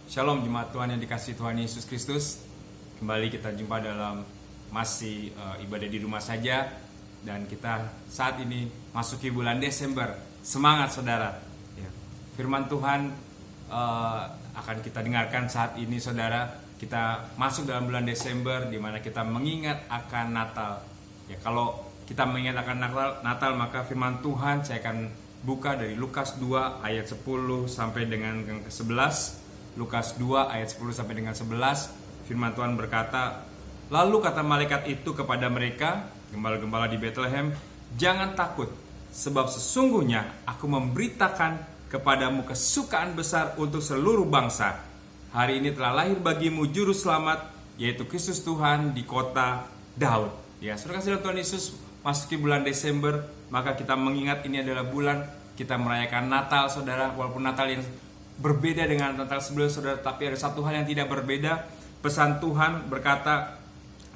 Shalom jemaat Tuhan yang dikasihi Tuhan Yesus Kristus. Kembali kita jumpa dalam masih ibadah di rumah saja. Dan kita saat ini masuki bulan Desember. Semangat saudara ya. Firman Tuhan akan kita dengarkan saat ini saudara. Kita masuk dalam bulan Desember di mana kita mengingat akan Natal ya. Kalau kita mengingat akan Natal maka firman Tuhan saya akan buka dari Lukas 2 ayat 10 sampai dengan yang ke-11. Lukas 2 ayat 10 sampai dengan 11. Firman Tuhan berkata, lalu kata malaikat itu kepada mereka, gembala-gembala di Bethlehem, jangan takut, sebab sesungguhnya aku memberitakan kepadamu kesukaan besar untuk seluruh bangsa. Hari ini telah lahir bagimu juru selamat, yaitu Kristus Tuhan di kota Daud. Ya, saudara kasih Tuhan Yesus, masuki bulan Desember, maka kita mengingat ini adalah bulan kita merayakan Natal, saudara. Walaupun Natal yang berbeda dengan Natal sebelumnya, saudara, tapi ada satu hal yang tidak berbeda. Pesan Tuhan berkata,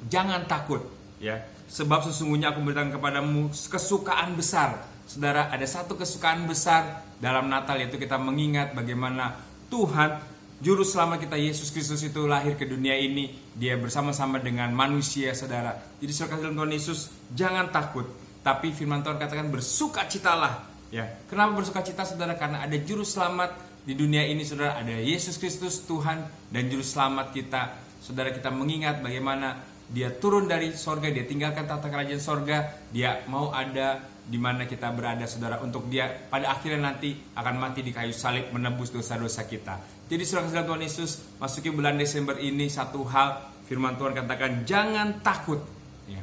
jangan takut, ya, sebab sesungguhnya aku memberikan kepadamu kesukaan besar. Saudara, ada satu kesukaan besar dalam Natal, yaitu kita mengingat bagaimana Tuhan, Juru Selamat kita Yesus Kristus itu lahir ke dunia ini. Dia bersama-sama dengan manusia, saudara. Jadi saudara kasih Tuhan Yesus, jangan takut, tapi firman Tuhan katakan bersukacitalah. Ya, kenapa bersukacita, saudara? Karena ada Juru Selamat di dunia ini, saudara. Ada Yesus Kristus Tuhan dan Juru Selamat kita. Saudara, kita mengingat bagaimana Dia turun dari sorga, Dia tinggalkan tata kerajaan sorga, Dia mau ada di mana kita berada, saudara, untuk Dia pada akhirnya nanti akan mati di kayu salib menebus dosa-dosa kita. Jadi saudara kasih Tuhan Yesus, masuki bulan Desember ini satu hal firman Tuhan katakan, jangan takut ya.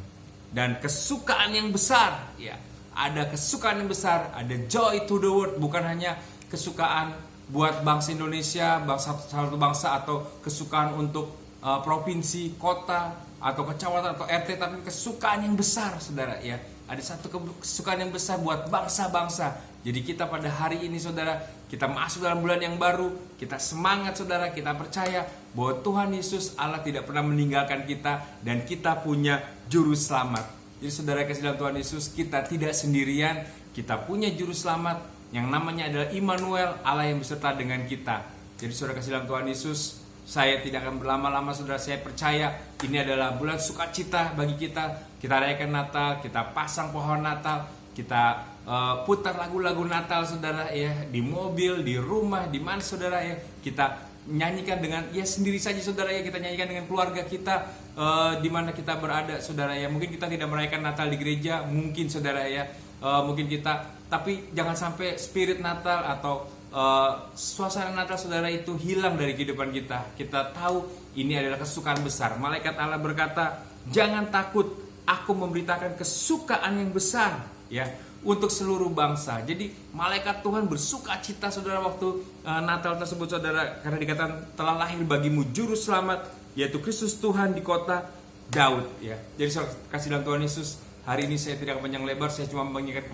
Dan kesukaan yang besar ya. Ada kesukaan yang besar, ada joy to the world, bukan hanya kesukaan buat bangsa Indonesia, satu bangsa, atau kesukaan untuk provinsi, kota, atau kecamatan, atau RT, tapi kesukaan yang besar, saudara ya. Ada satu kesukaan yang besar buat bangsa-bangsa. Jadi kita pada hari ini, saudara, kita masuk dalam bulan yang baru, kita semangat, saudara, kita percaya bahwa Tuhan Yesus Allah tidak pernah meninggalkan kita, dan kita punya Juru Selamat. Jadi saudara kasih dalam Tuhan Yesus, kita tidak sendirian, kita punya Juru Selamat yang namanya adalah Immanuel, Allah yang beserta dengan kita. Jadi saudara kasih dalam Tuhan Yesus, saya tidak akan berlama-lama, saudara. Saya percaya ini adalah bulan sukacita bagi kita. Kita rayakan Natal, kita pasang pohon Natal, kita putar lagu-lagu Natal, saudara ya, di mobil, di rumah, di mana, saudara ya. Kita nyanyikan dengan ya sendiri saja, saudara ya. Kita nyanyikan dengan keluarga kita di mana kita berada, saudara ya. Mungkin kita tidak merayakan Natal di gereja, mungkin, saudara ya. Mungkin kita, tapi jangan sampai spirit Natal atau suasana Natal, saudara, itu hilang dari kehidupan kita. Kita tahu ini adalah kesukaan besar. Malaikat Allah berkata, jangan takut, aku memberitakan kesukaan yang besar ya untuk seluruh bangsa. Jadi malaikat Tuhan bersukacita, saudara, waktu Natal tersebut, saudara, karena dikatakan telah lahir bagimu Juru Selamat, yaitu Kristus Tuhan di kota Daud ya. Jadi saudara kasih dalam Tuhan Yesus, hari ini saya tidak panjang lebar, saya cuma mengingatkan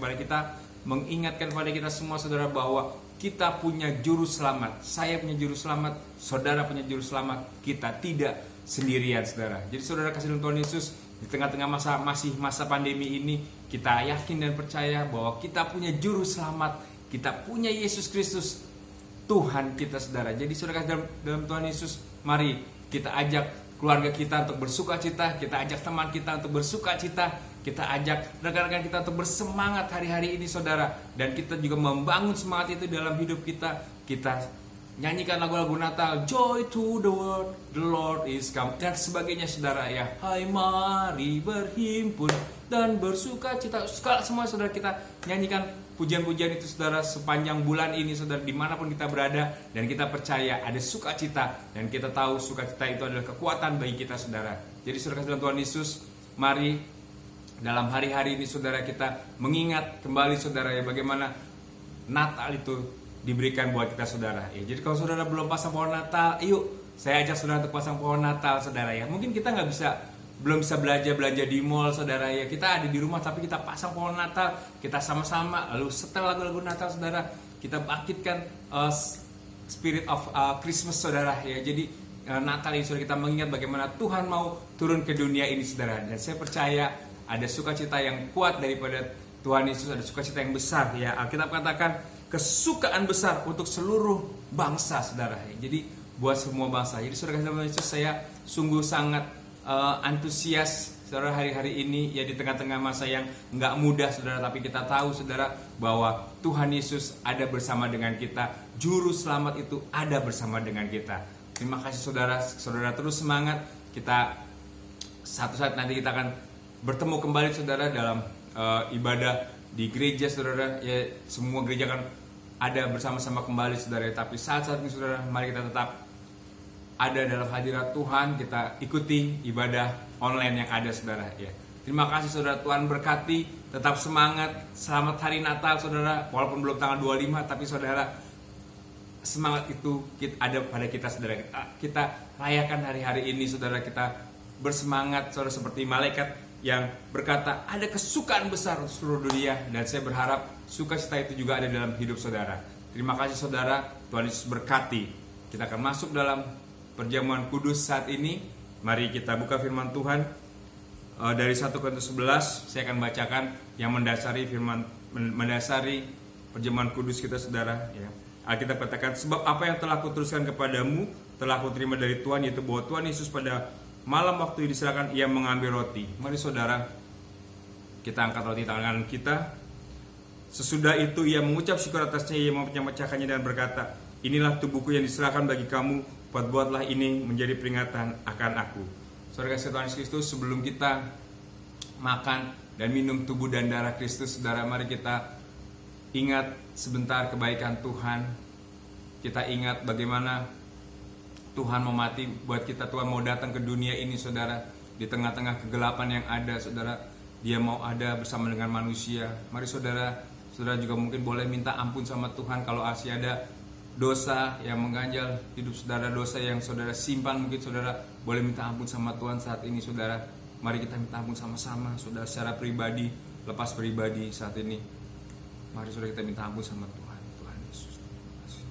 kepada kita semua, saudara, bahwa kita punya Juru Selamat. Saya punya Juru Selamat, saudara punya Juru Selamat. Kita tidak sendirian, saudara. Jadi saudara kasih dalam Tuhan Yesus, di tengah-tengah masa pandemi ini, kita yakin dan percaya bahwa kita punya Juru Selamat. Kita punya Yesus Kristus, Tuhan kita, saudara. Jadi saudara kasih dalam Tuhan Yesus, mari kita ajak keluarga kita untuk bersukacita, kita ajak teman kita untuk bersukacita, kita ajak rekan-rekan kita untuk bersemangat hari-hari ini, saudara. Dan kita juga membangun semangat itu dalam hidup kita. Kita nyanyikan lagu-lagu Natal, joy to the world, the Lord is come, dan sebagainya, saudara ya. Hai, mari berhimpun dan bersukacita. Semua, saudara, kita nyanyikan pujian-pujian itu, saudara, sepanjang bulan ini, saudara, dimanapun kita berada. Dan kita percaya ada sukacita, dan kita tahu sukacita itu adalah kekuatan bagi kita, saudara. Jadi saudara dalam Tuhan Yesus, mari dalam hari-hari ini, saudara, kita mengingat kembali, saudara ya, bagaimana Natal itu diberikan buat kita, saudara ya. Jadi kalau saudara belum pasang pohon Natal, yuk saya ajak saudara untuk pasang pohon Natal, saudara ya. Mungkin kita belum bisa belanja di mall, saudara ya. Kita ada di rumah tapi kita pasang pohon Natal, kita sama-sama lalu setel lagu-lagu Natal, saudara. Kita bangkitkan spirit of Christmas, saudara ya. Jadi Natal ini, saudara, kita mengingat bagaimana Tuhan mau turun ke dunia ini, saudara. Dan saya percaya ada sukacita yang kuat daripada Tuhan Yesus, ada sukacita yang besar ya. Alkitab katakan kesukaan besar untuk seluruh bangsa, saudara. Jadi buat semua bangsa. Jadi saudara kasih Tuhan Yesus, saya sungguh sangat antusias saudara hari-hari ini ya, di tengah-tengah masa yang nggak mudah saudara, tapi kita tahu saudara bahwa Tuhan Yesus ada bersama dengan kita, juru selamat itu ada bersama dengan kita. Terima kasih saudara, saudara terus semangat. Kita satu saat nanti kita akan bertemu kembali saudara dalam ibadah di gereja saudara ya, semua gereja kan ada bersama-sama kembali saudara, tapi saat-saat ini saudara mari kita tetap ada dalam hadirat Tuhan, kita ikuti ibadah online yang ada saudara ya. Terima kasih saudara, Tuhan berkati, tetap semangat, selamat hari Natal saudara, walaupun belum tanggal 25 tapi saudara semangat itu ada pada kita saudara. Kita rayakan hari-hari ini saudara, kita bersemangat saudara seperti malaikat yang berkata ada kesukaan besar untuk seluruh dunia, dan saya berharap sukacita itu juga ada dalam hidup saudara. Terima kasih saudara, Tuhan Yesus berkati. Kita akan masuk dalam perjamuan kudus saat ini. Mari kita buka firman Tuhan dari 1 Korintus 11. Saya akan bacakan yang mendasari perjamuan kudus kita saudara ya. Alkitab katakan, sebab apa yang telah kuteruskan kepadamu telah kuterima dari Tuhan, yaitu bahwa Tuhan Yesus pada malam waktu diserahkan ia mengambil roti. Mari saudara kita angkat roti tangan kita. Sesudah itu ia mengucap syukur atasnya, ia memecah-mecahkannya dan berkata, inilah tubuhku yang diserahkan bagi kamu, buatlah ini menjadi peringatan akan aku. Saudara kasih Tuhan Yesus Kristus, sebelum kita makan dan minum tubuh dan darah Kristus, saudara mari kita ingat sebentar kebaikan Tuhan. Kita ingat bagaimana Tuhan mau mati buat kita, Tuhan mau datang ke dunia ini saudara, di tengah-tengah kegelapan yang ada saudara, dia mau ada bersama dengan manusia. Mari saudara juga mungkin boleh minta ampun sama Tuhan kalau masih ada dosa yang mengganjal hidup saudara, dosa yang saudara simpan, mungkin saudara boleh minta ampun sama Tuhan saat ini saudara. Mari kita minta ampun sama-sama saudara, secara pribadi, lepas pribadi saat ini. Mari saudara kita minta ampun sama Tuhan. Tuhan Yesus, terima kasih.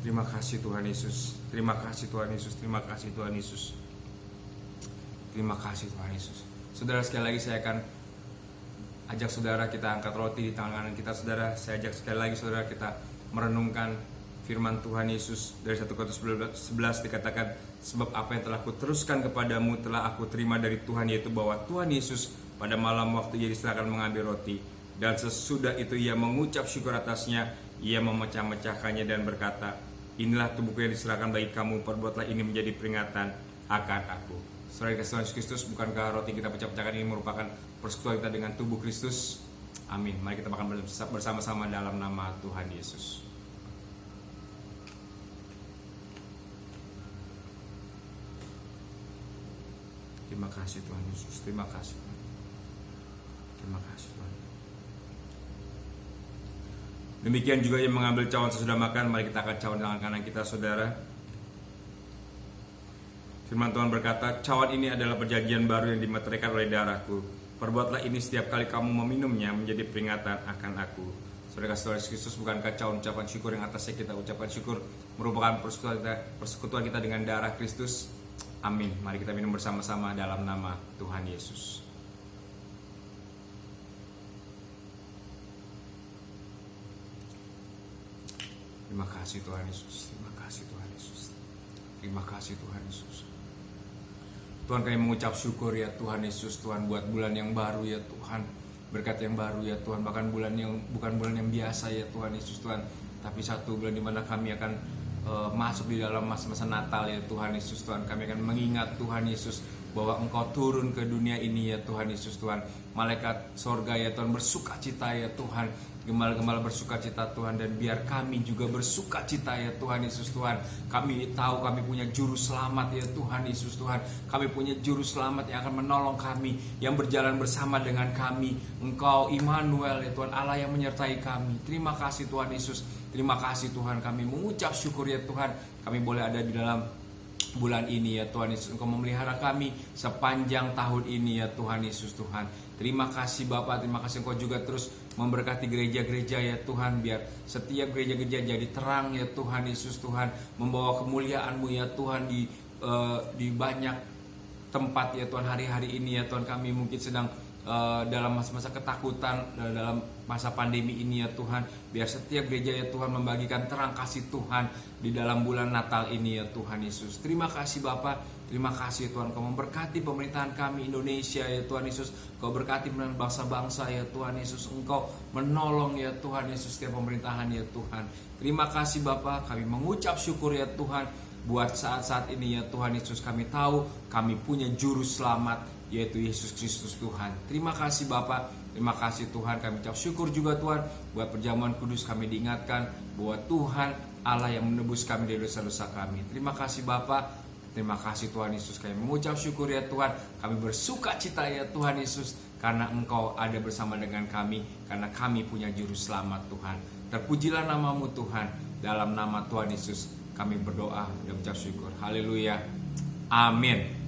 Terima kasih Tuhan Yesus. Terima kasih Tuhan Yesus. Terima kasih Tuhan Yesus. Terima kasih Tuhan Yesus. Saudara, sekali lagi saya akan ajak saudara kita angkat roti di tangan kanan kita saudara. Saya ajak sekali lagi saudara kita merenungkan firman Tuhan Yesus dari 1 Korintus 11 dikatakan, sebab apa yang telah kuteruskan kepadamu telah aku terima dari Tuhan, yaitu bahwa Tuhan Yesus pada malam waktu ia diserahkan mengambil roti, dan sesudah itu ia mengucap syukur atasnya, ia memecah-mecahkannya dan berkata, inilah tubuhku yang diserahkan bagi kamu, perbuatlah ini menjadi peringatan akan aku. Saudara kasih Tuhan Yesus Kristus, bukankah roti kita pecah-pecahkan ini merupakan persekutuan kita dengan tubuh Kristus? Amin. Mari kita makan bersama-sama dalam nama Tuhan Yesus. Terima kasih Tuhan Yesus. Terima kasih Tuhan. Terima kasih Tuhan. Demikian juga yang mengambil cawan sesudah makan. Mari kita angkat cawan tangan kanan kita saudara. Firman Tuhan berkata, cawan ini adalah perjanjian baru yang dimeteraikan oleh darahku. Perbuatlah ini setiap kali kamu meminumnya menjadi peringatan akan aku. Saudara kasih Tuhan Yesus Kristus, bukankah cawan ucapan syukur yang atasnya kita ucapkan syukur merupakan persekutuan kita dengan darah Kristus? Amin. Mari kita minum bersama-sama dalam nama Tuhan Yesus. Terima kasih Tuhan Yesus. Terima kasih Tuhan Yesus. Terima kasih Tuhan Yesus. Tuhan, kami mengucap syukur ya Tuhan Yesus, Tuhan buat bulan yang baru ya Tuhan, berkat yang baru ya Tuhan, bahkan bulan yang bukan bulan yang biasa ya Tuhan Yesus Tuhan, tapi satu bulan di mana kami akan masuk di dalam masa-masa Natal ya Tuhan Yesus Tuhan. Kami akan mengingat Tuhan Yesus bahwa Engkau turun ke dunia ini ya Tuhan Yesus Tuhan. Malaikat sorga ya Tuhan bersukacita ya Tuhan, gembala-gembala bersukacita Tuhan, dan biar kami juga bersukacita ya Tuhan Yesus Tuhan. Kami tahu kami punya juru selamat ya Tuhan Yesus Tuhan. Kami punya juru selamat yang akan menolong kami, yang berjalan bersama dengan kami. Engkau Immanuel ya Tuhan, Allah yang menyertai kami. Terima kasih Tuhan Yesus. Terima kasih Tuhan, kami mengucap syukur ya Tuhan, kami boleh ada di dalam bulan ini ya Tuhan Yesus. Engkau memelihara kami sepanjang tahun ini ya Tuhan Yesus Tuhan. Terima kasih Bapa, terima kasih Engkau juga terus memberkati gereja-gereja ya Tuhan, biar setiap gereja-gereja jadi terang ya Tuhan Yesus Tuhan, membawa kemuliaan-Mu ya Tuhan di banyak tempat ya Tuhan, hari-hari ini ya Tuhan, kami mungkin sedang dalam masa-masa ketakutan, dalam masa pandemi ini ya Tuhan. Biar setiap gereja ya Tuhan membagikan terang kasih Tuhan di dalam bulan Natal ini ya Tuhan Yesus. Terima kasih Bapa, terima kasih Tuhan, Kau memberkati pemerintahan kami Indonesia ya Tuhan Yesus. Kau berkati bangsa-bangsa ya Tuhan Yesus. Engkau menolong ya Tuhan Yesus setiap pemerintahan ya Tuhan. Terima kasih Bapa, kami mengucap syukur ya Tuhan buat saat-saat ini ya Tuhan Yesus. Kami tahu kami punya juru selamat, yaitu Yesus Kristus Tuhan. Terima kasih Bapa, terima kasih Tuhan. Kami ucap syukur juga Tuhan buat perjamuan kudus, kami diingatkan bahwa Tuhan Allah yang menebus kami dari dosa-dosa kami. Terima kasih Bapa, terima kasih Tuhan Yesus. Kami mengucap syukur ya Tuhan. Kami bersuka cita ya Tuhan Yesus, karena Engkau ada bersama dengan kami, karena kami punya juru selamat Tuhan. Terpujilah namamu Tuhan. Dalam nama Tuhan Yesus kami berdoa dan ucap syukur. Haleluya. Amin.